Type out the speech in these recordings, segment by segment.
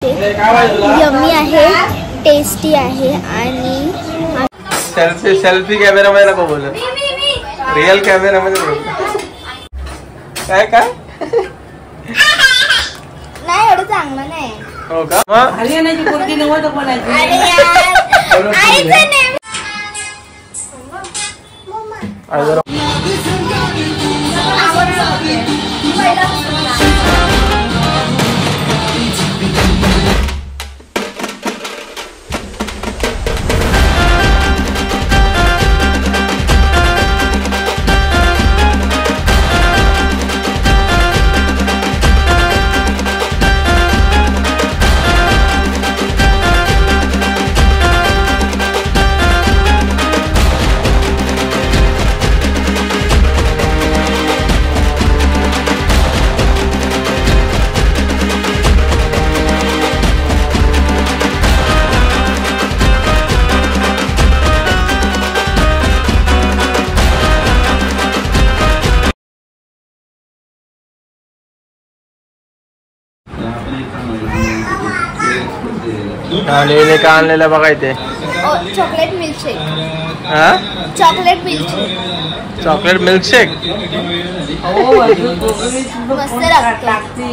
Yummy आहे, tasty आहे आणि सेल्फी कॅमेरा मध्ये नको बोलत, रिअल कॅमेरा मध्ये बोल. काय काय नाही एवढं चांगलं नाही. हो का? हरियाणाची पोरगी नव्हतं बोलायचं. आणि का आणलेलं बघा इथे चॉकलेट मिल्कशेक. हा, चॉकलेट मिल्कशेक. चॉकलेट मिल्कशेक मस्त लागतं.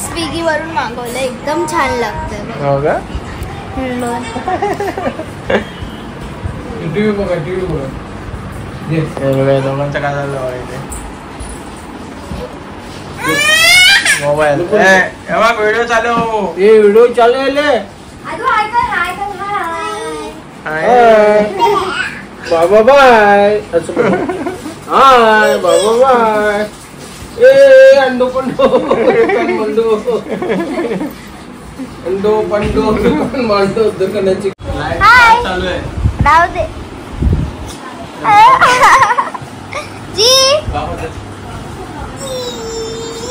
स्विगी वरून मागवलं, एकदम छान लागतं. हो का? दोघांचं काय झालं बघा इथे. मोबाईल व्हिडिओ चालू, व्हिडिओ चालू बाबा बाय. हाय बाबा बाय. ए अंडो पंडो पंडो अंडो पंडो मांडो दुकानाची चालू आहे. राहू दे जी.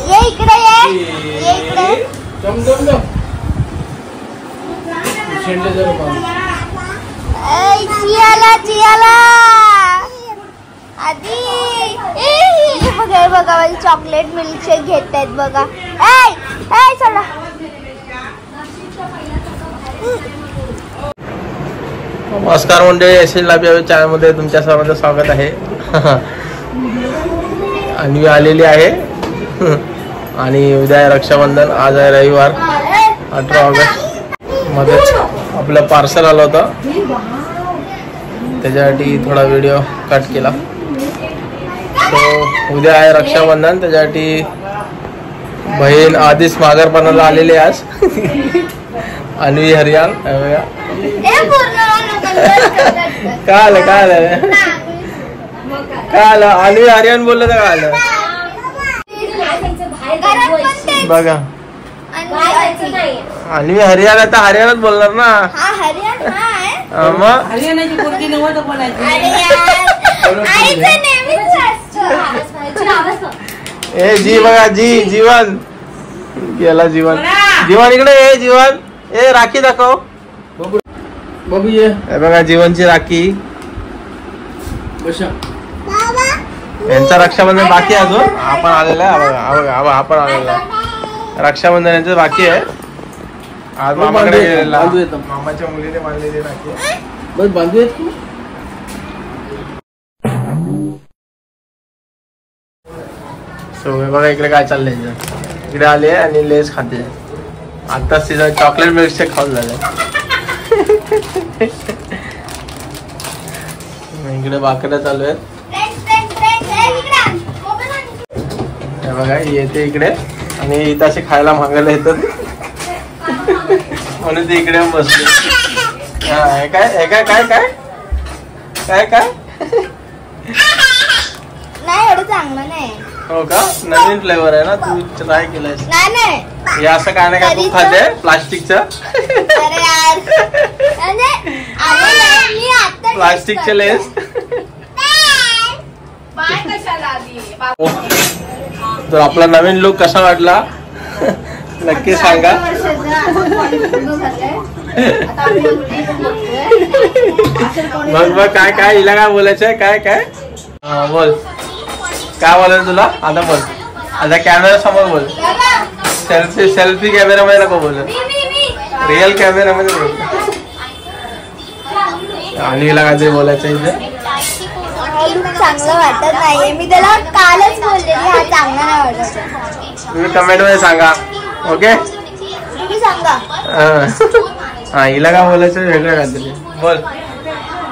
ये इकडे ये इकडे. जम जम जम. शेंडे जरा पाहू. जियाला आधी बघा बघा चॉकलेट मिल्कशेक घेत आहेत बघा. चला नमस्कार मंडळी, यशल लाभी चॅनल मध्ये तुमच्या सर्वांचं स्वागत आहे. अन्वी आलेली आहे आणि उद्या आहे रक्षाबंधन. आज आहे रविवार 18 ऑगस्ट. मध्येच आपलं पार्सल आलं होतं, त्याच्यासाठी थोडा व्हिडिओ कट केला. तो उद्या आहे रक्षाबंधन, त्याच्यासाठी बहीण आधीच माघारपणाला आलेली आज. अन्वी हरियाण काय आलं अन्वी हरियाण बोललं तर काय आलं बघा. अन्वी हरियाणा तर हरियाणाच बोलणार ना. मग हरियाणाची पोरगी नव्हतं बोलायचं. ए जी बघा, जी जीवन गेला. जीवन इकडे ये. जीवन ए राखी दाखव बाबू. ये बघा जीवनची राखी. यांचा रक्षाबंधन बाकी आहे अजून. आपण आलेला आहे बघा, आपण आलेला आहे. रक्षाबंधन यांचं बाकी आहे. आज मामाकडे गेलेला, मामाच्या मुलीने बांधलेली राखी. बस बांधू येत. सो बघा इकडे काय चाललंय. इकडे आले आणि लेस खाते. आता सीझन चॉकलेट मिल्कशेक खाऊन झालं. इकडे भाकऱ्या चालू आहेत. बघा येते इकडे आणि इथं असे खायला मागायला येतात म्हणून ते इकडे बसले. काय काय काय काय काय काय नाही एवढं चांगलं नाही. हो का? नवीन फ्लेवर आहे ना, तू ट्राय केलायस? नाही हे असं काय नाही, काय तू खाते प्लास्टिकचं? प्लास्टिकचे लेस. तर आपला नवीन लुक कसा वाटला नक्की सांगा. मग काय काय हिला काय बोलायचंय? काय काय बोल, काय बोलायचं तुला आता? बोल आता, कॅमेरा समोर बोल. सेल्फी कॅमेरा मध्ये नको बोल. रिअल कॅमेरामध्ये बोलतो. अन्वीला काहीतरी बोलायचं इथे. चांगलं वाटत नाहीये. मी त्याला कालच बोललेली हा चांगला नाही वाटत. तुम्ही कमेंट मध्ये सांगा. ओके तुम्ही सांगा. हा हिला काय बोलायचं वेगळं काहीतरी बोल.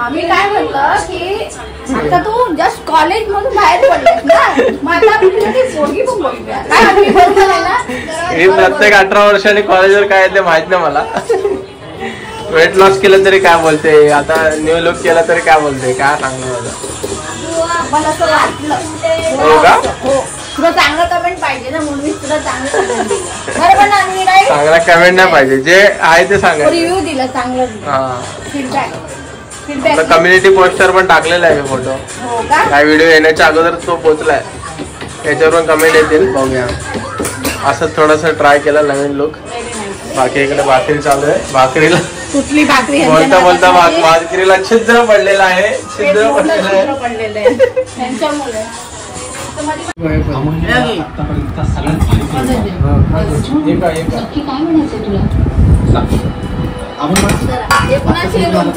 आम्ही काय म्हणलं की आता तू जस्ट कॉलेज मधून बाहेर पडलास ना, माझा पोरगी पण बोलूया काय. आम्ही बरोबर आहे ना. मी प्रत्येक 18 वर्षांनी कॉलेजवर काय ते माहित नाही मला. वेट लॉस केलं तरी काय बोलते, आता न्यू लुक केला तरी काय बोलते, काय सांगणार माझं. मला असं वाटलं. हो का? हो तुला चांगलं कमेंट पाहिजे ना म्हणून मी तुला चांगलं कमेंट दिलं. बरोबर ना. आणि काय चांगला कमेंट नाही पाहिजे, जे आहे ते सांगा. रिव्ह्यू दिला चांगलं. हा फीडबॅक कम्युनिटी पोस्टर पण टाकलेला आहे फोटो. हो का. काय व्हिडिओ येण्याच्या अगोदर तो पोहोचलाय, त्याच्यावर पण कमेंट येतील बघूया. असं थोडंसं ट्राय केला नवीन लुक. बाकी इकडे भाकरी चालू आहे. भाकरीला कुठली भाकरी बोलता बोलता भाकरीला छिद्र पडलेलं आहे. छिद्र पडलेलं आहे त्यांच्यामुळे.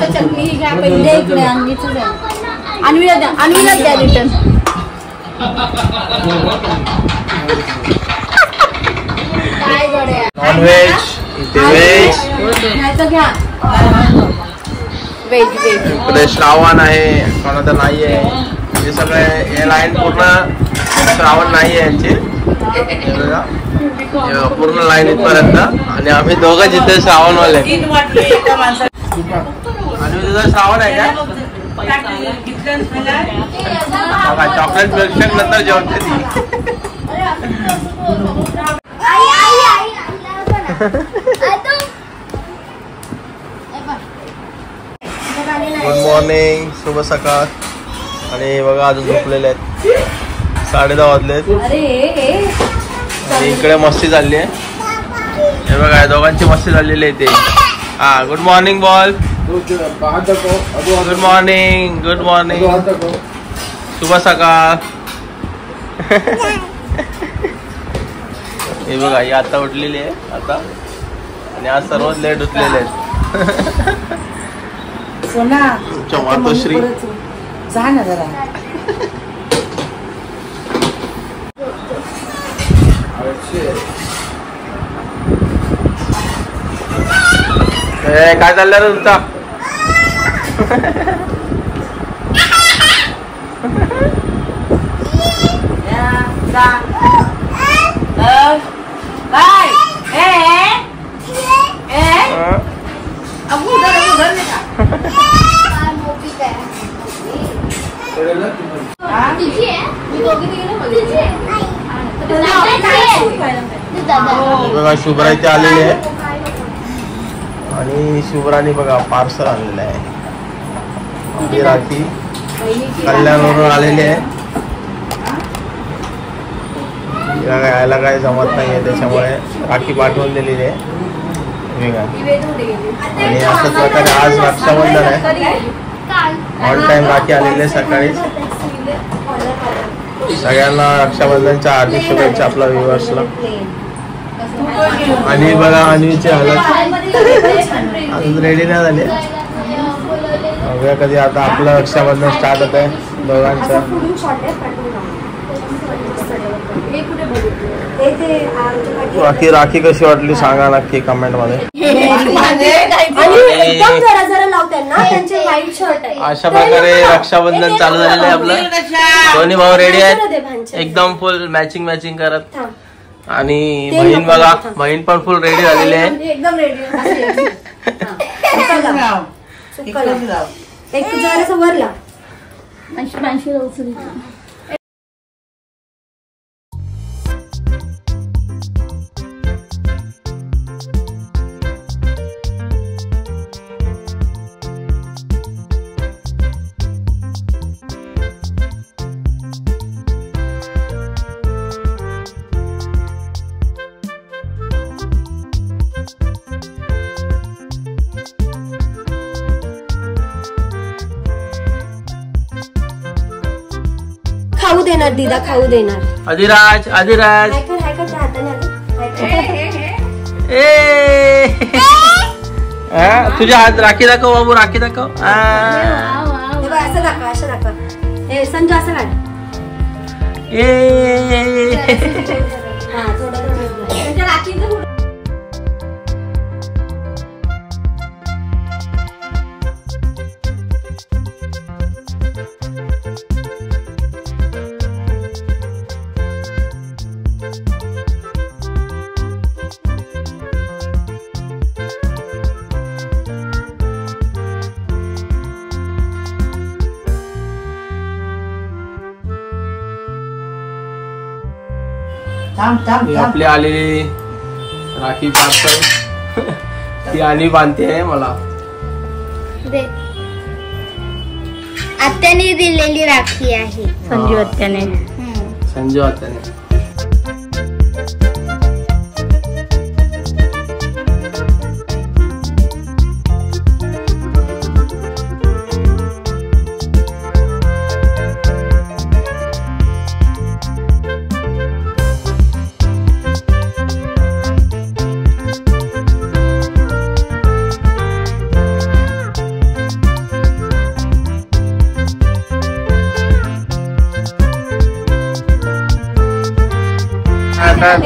चटणी घ्या पहिले. अन्वीला द्या रिटर्न. काय गड्या नॉनव्हेज इथे व्हेज. घ्या व्हेज व्हेज. इकडे श्रावण आहे, कोणाचं नाही आहे. हे सगळे हे लाईन पूर्ण श्रावण नाही आहे यांची. पूर्ण लाईन इथपर्यंत. आणि आम्ही दोघं जिथे श्रावणवाले. आणि तुझं श्रावण आहे का? चॉकलेट मिल्कशेक नंतर जेवते ती. गुड मॉर्निंग, शुभ सकाळ. आणि बघा अजून झोपलेले आहेत. 10:30 वाजलेत. आणि इकडे मस्ती चालली आहे. हे बघा दोघांची मस्ती झालेली आहे ते. हा good morning ball. Good morning. Good morning, शुभ सकाळ. हे बघा ही आता उठलेली आहे आता. आणि आज सर्वच लेट उठलेले आहेत. तुमच्या मातोश्री जा ना जरा. काय चाललंय रे तुमचा? बघा शुभ्रा इथे आलेली आहे. आणि शुभ्रानी बघा पार्सल आणलेलं आहे. आपली राखी कल्याणवरून आलेली आहे. यायला काय जमत नाही आहे त्याच्यामुळे राखी पाठवून दिलेली आहे. आणि अशाच प्रकारे आज रक्षाबंधन आहे. ऑन टाइम राखी आलेली आहे सकाळीच. सगळ्यांना रक्षाबंधनच्या हार्दिक शुभेच्छा आपल्या व्ह्युअर्सला. आणि बघा अन्वीची हालत अजून रेडी नाही झाली. बघूया कधी आता आपलं रक्षाबंधन स्टार्ट होत आहे दोघांचं. बाकी राखी कशी वाटली सांगा नक्की कमेंट मध्ये. अशा प्रकारे रक्षाबंधन चालू झालेलं आहे आपलं. दोन्ही भाऊ रेडी आहेत एकदम फुल मॅचिंग मॅचिंग करत. आणि बहीण बघा बहीण पण फुल रेडी झालेली आहे. एकदम रेडी. खाऊ देणार दीदा, खाऊ देणार. अधिराज अधिराज हाय कर हाताने. ए तुझ्या हात राखी दाखव बाबू, राखी दाखव. हे बघ, असं दाखव, असं दाखव. हे संजू असं काढ. हा, थोडं त्यांच्या राखीचं थोडं. ही आपली आलेली राखी पार्सल. ती आणि बांधते मला. आत्याने दिलेली राखी आहे. संजू आत्याने. संजू आत्याने.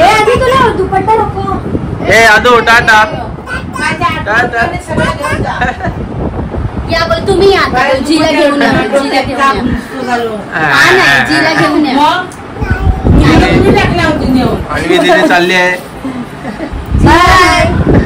आधी तुला दुपट्टा नको. आदू टाटा. या बोल तुम्ही या. जीला घेऊन या. जीला घेऊन या. हा नाही, जीला घेऊन या. आणि मी तिथे चालली आहे. बाय.